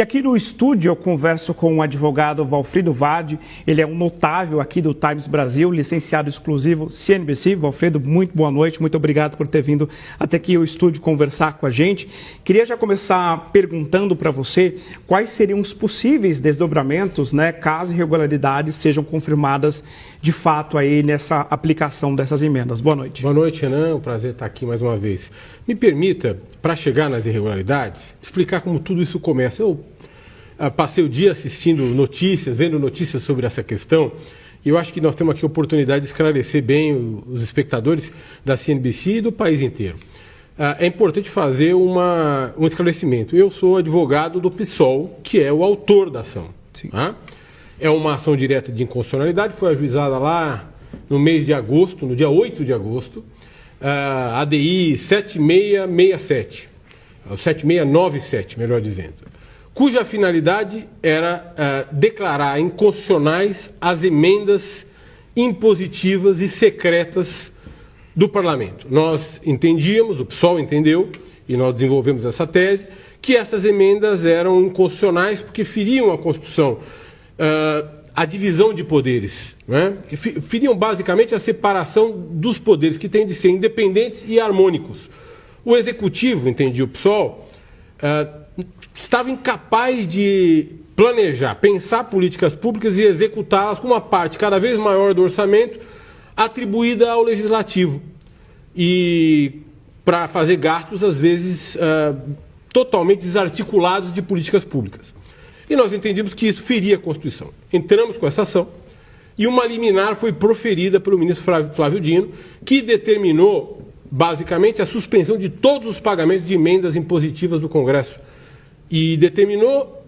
Aqui no estúdio eu converso com o advogado Valfrido Vade, ele é um notável aqui do Times Brasil, licenciado exclusivo CNBC. Valfrido, muito boa noite, muito obrigado por ter vindo até aqui ao estúdio conversar com a gente. Queria já começar perguntando para você quais seriam os possíveis desdobramentos, caso irregularidades sejam confirmadas de fato aí nessa aplicação dessas emendas. Boa noite. Boa noite, Renan, um prazer estar aqui mais uma vez. Me permita, para chegar nas irregularidades, explicar como tudo isso começa. Eu passei o dia assistindo notícias, vendo notícias sobre essa questão, e eu acho que nós temos aqui a oportunidade de esclarecer bem os espectadores da CNBC e do país inteiro. É importante fazer um esclarecimento. Eu sou advogado do PSOL, que é o autor da ação. Tá? É uma ação direta de inconstitucionalidade, foi ajuizada lá no mês de agosto, no dia 8 de agosto, ADI 7667, 7697, melhor dizendo, cuja finalidade era declarar inconstitucionais as emendas impositivas e secretas do Parlamento. Nós entendíamos, o PSOL entendeu, e nós desenvolvemos essa tese, que essas emendas eram inconstitucionais porque feriam a Constituição, a divisão de poderes, feriam basicamente a separação dos poderes, que têm de ser independentes e harmônicos. O Executivo, entendia o PSOL, estava incapaz de planejar, pensar políticas públicas e executá-las com uma parte cada vez maior do orçamento atribuída ao Legislativo. E para fazer gastos, às vezes, totalmente desarticulados de políticas públicas. E nós entendíamos que isso feria a Constituição. Entramos com essa ação e uma liminar foi proferida pelo ministro Flávio Dino, que determinou, basicamente, a suspensão de todos os pagamentos de emendas impositivas do Congresso. E determinou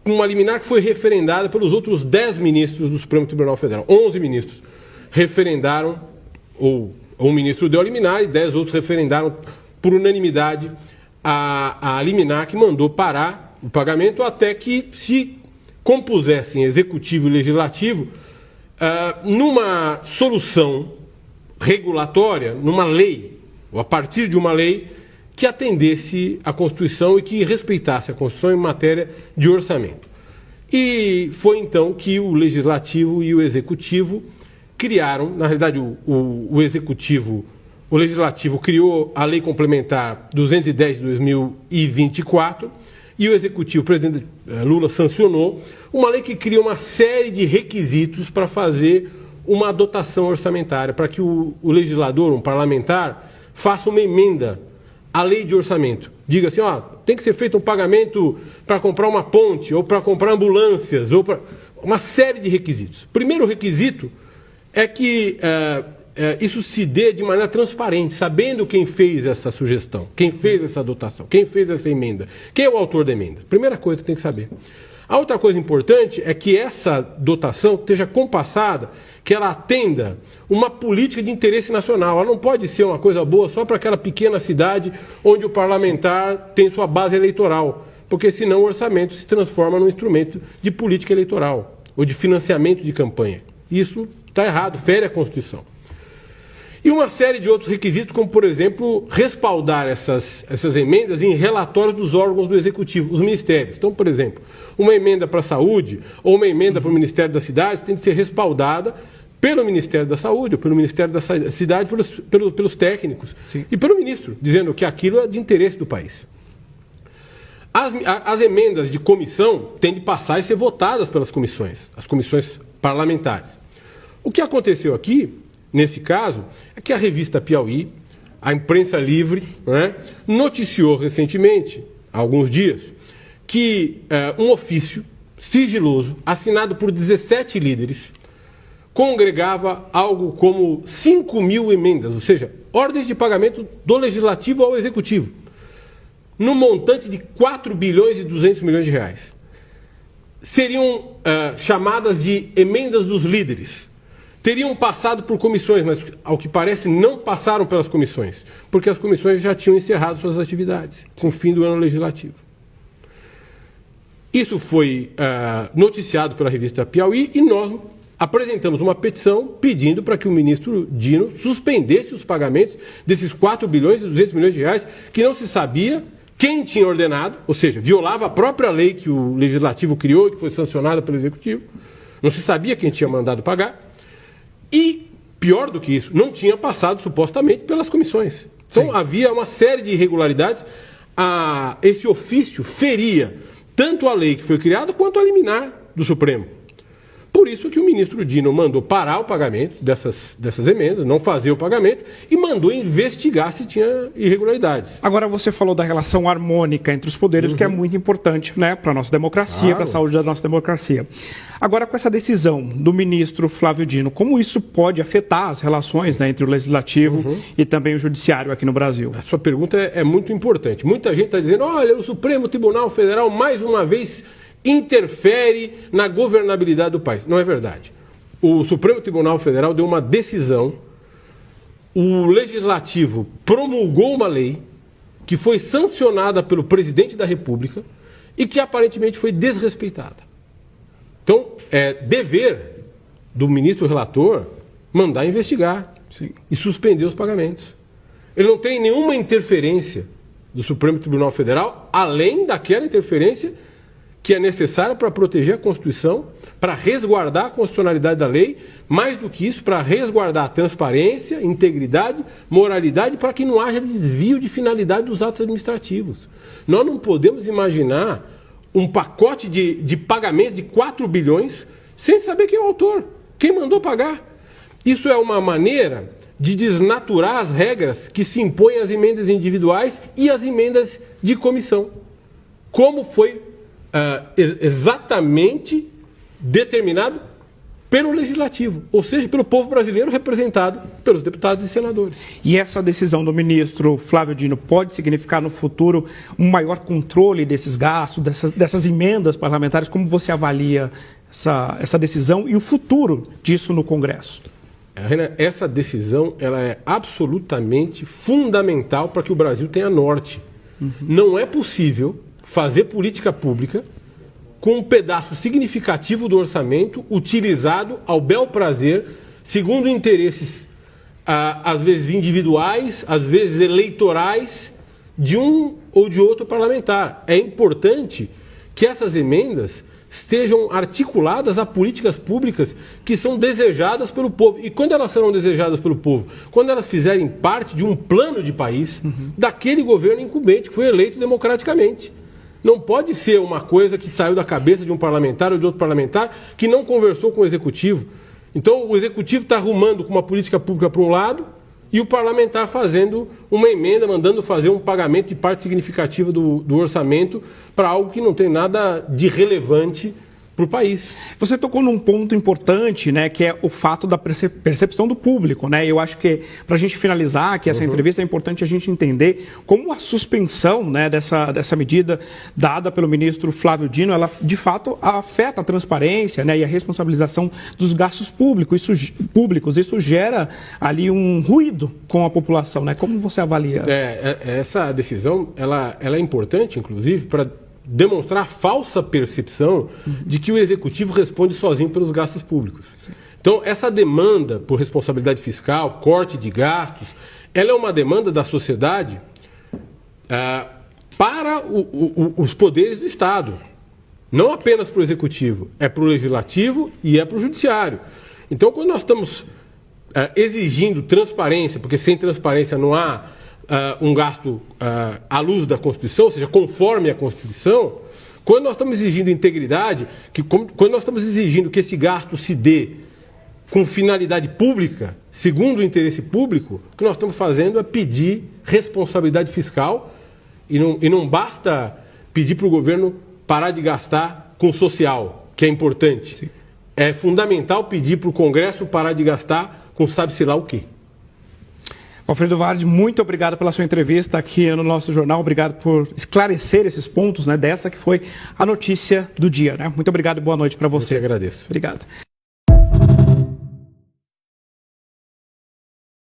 uma liminar que foi referendada pelos outros 10 ministros do Supremo Tribunal Federal. 11 ministros referendaram, ou um ministro deu a liminar e 10 outros referendaram por unanimidade a liminar que mandou parar o pagamento até que se compusessem Executivo e Legislativo numa solução regulatória, numa lei, ou a partir de uma lei que atendesse à Constituição e que respeitasse a Constituição em matéria de orçamento. E foi então que o Legislativo e o Executivo criaram, na realidade o Legislativo criou a Lei Complementar 210 de 2024 e o Executivo, o presidente Lula, sancionou uma lei que cria uma série de requisitos para fazer uma dotação orçamentária, para que o legislador, um parlamentar, faça uma emenda à lei de orçamento. Diga assim, tem que ser feito um pagamento para comprar uma ponte, ou para comprar ambulâncias, ou para uma série de requisitos. O primeiro requisito é que isso se dê de maneira transparente, sabendo quem fez essa sugestão, quem fez essa dotação, quem fez essa emenda, quem é o autor da emenda. Primeira coisa que tem que saber. A outra coisa importante é que essa dotação esteja compassada, que ela atenda uma política de interesse nacional. Ela não pode ser uma coisa boa só para aquela pequena cidade onde o parlamentar tem sua base eleitoral, porque senão o orçamento se transforma num instrumento de política eleitoral ou de financiamento de campanha. Isso está errado, fere a Constituição. E uma série de outros requisitos, como, por exemplo, respaldar essas emendas em relatórios dos órgãos do Executivo, os ministérios. Então, por exemplo, uma emenda para a saúde ou uma emenda para o Ministério das Cidades tem de ser respaldada pelo Ministério da Saúde, ou pelo Ministério da Cidade, pelos técnicos. Sim. E pelo ministro, dizendo que aquilo é de interesse do país. As emendas de comissão têm de passar e ser votadas pelas comissões, as comissões parlamentares. O que aconteceu aqui, nesse caso, é que a revista Piauí, a imprensa livre, noticiou recentemente, há alguns dias, que um ofício sigiloso, assinado por 17 líderes, congregava algo como 5.000 emendas, ou seja, ordens de pagamento do Legislativo ao Executivo, no montante de 4 bilhões e 200 milhões de reais. Seriam chamadas de emendas dos líderes. Teriam passado por comissões, mas, ao que parece, não passaram pelas comissões, porque as comissões já tinham encerrado suas atividades, com o fim do ano legislativo. Isso foi noticiado pela revista Piauí e nós apresentamos uma petição pedindo para que o ministro Dino suspendesse os pagamentos desses 4 bilhões e 200 milhões de reais, que não se sabia quem tinha ordenado, ou seja, violava a própria lei que o Legislativo criou e que foi sancionada pelo Executivo. Não se sabia quem tinha mandado pagar. E, pior do que isso, não tinha passado supostamente pelas comissões. Então, sim, havia uma série de irregularidades. Esse ofício feria tanto a lei que foi criada quanto a liminar do Supremo. Por isso que o ministro Dino mandou parar o pagamento dessas emendas, não fazer o pagamento, e mandou investigar se tinha irregularidades. Agora, você falou da relação harmônica entre os poderes, que é muito importante, né, para a nossa democracia, claro, para a saúde da nossa democracia. Agora, com essa decisão do ministro Flávio Dino, como isso pode afetar as relações, né, entre o Legislativo e também o Judiciário aqui no Brasil? A sua pergunta é muito importante. Muita gente está dizendo, olha, o Supremo Tribunal Federal, mais uma vez, interfere na governabilidade do país. Não é verdade. O Supremo Tribunal Federal deu uma decisão, o Legislativo promulgou uma lei que foi sancionada pelo Presidente da República e que aparentemente foi desrespeitada. Então, é dever do ministro relator mandar investigar, sim, e suspender os pagamentos. Ele não tem nenhuma interferência do Supremo Tribunal Federal, além daquela interferência que é necessária para proteger a Constituição, para resguardar a constitucionalidade da lei, mais do que isso, para resguardar a transparência, integridade, moralidade, para que não haja desvio de finalidade dos atos administrativos. Nós não podemos imaginar um pacote de pagamentos de 4 bilhões sem saber quem é o autor, quem mandou pagar. Isso é uma maneira de desnaturar as regras que se impõem às emendas individuais e às emendas de comissão, como foi exatamente determinado pelo Legislativo, ou seja, pelo povo brasileiro representado pelos deputados e senadores. E essa decisão do ministro Flávio Dino pode significar no futuro um maior controle desses gastos, dessas emendas parlamentares? Como você avalia essa decisão e o futuro disso no Congresso? Renan, essa decisão ela é absolutamente fundamental para que o Brasil tenha norte. Não é possível fazer política pública com um pedaço significativo do orçamento utilizado ao bel prazer, segundo interesses, às vezes individuais, às vezes eleitorais, de um ou de outro parlamentar. É importante que essas emendas estejam articuladas a políticas públicas que são desejadas pelo povo. E quando elas serão desejadas pelo povo? Quando elas fizerem parte de um plano de país daquele governo incumbente que foi eleito democraticamente. Não pode ser uma coisa que saiu da cabeça de um parlamentar ou de outro parlamentar que não conversou com o Executivo. Então, o Executivo está arrumando com uma política pública para um lado e o parlamentar fazendo uma emenda, mandando fazer um pagamento de parte significativa do orçamento para algo que não tem nada de relevante para o país. Você tocou num ponto importante, né, que é o fato da percepção do público, né? Eu acho que, para a gente finalizar aqui essa entrevista, é importante a gente entender como a suspensão, né, dessa medida dada pelo ministro Flávio Dino, ela de fato afeta a transparência, né, e a responsabilização dos gastos públicos. Isso gera ali um ruído com a população, né? Como você avalia? Essa decisão ela é importante, inclusive, para demonstrar a falsa percepção de que o Executivo responde sozinho pelos gastos públicos. Sim. Então, essa demanda por responsabilidade fiscal, corte de gastos, ela é uma demanda da sociedade para os poderes do Estado. Não apenas para o Executivo, é para o Legislativo e é para o Judiciário. Então, quando nós estamos exigindo transparência, porque sem transparência não há um gasto à luz da Constituição, ou seja, conforme a Constituição, quando nós estamos exigindo integridade, quando nós estamos exigindo que esse gasto se dê com finalidade pública, segundo o interesse público, o que nós estamos fazendo é pedir responsabilidade fiscal e não basta pedir para o governo parar de gastar com o social, que é importante. Sim. É fundamental pedir para o Congresso parar de gastar com sabe-se lá o quê. Valfrido Vardi, muito obrigado pela sua entrevista aqui no nosso jornal. Obrigado por esclarecer esses pontos, né, dessa que foi a notícia do dia, né? Muito obrigado e boa noite para você. Eu que agradeço. Obrigado.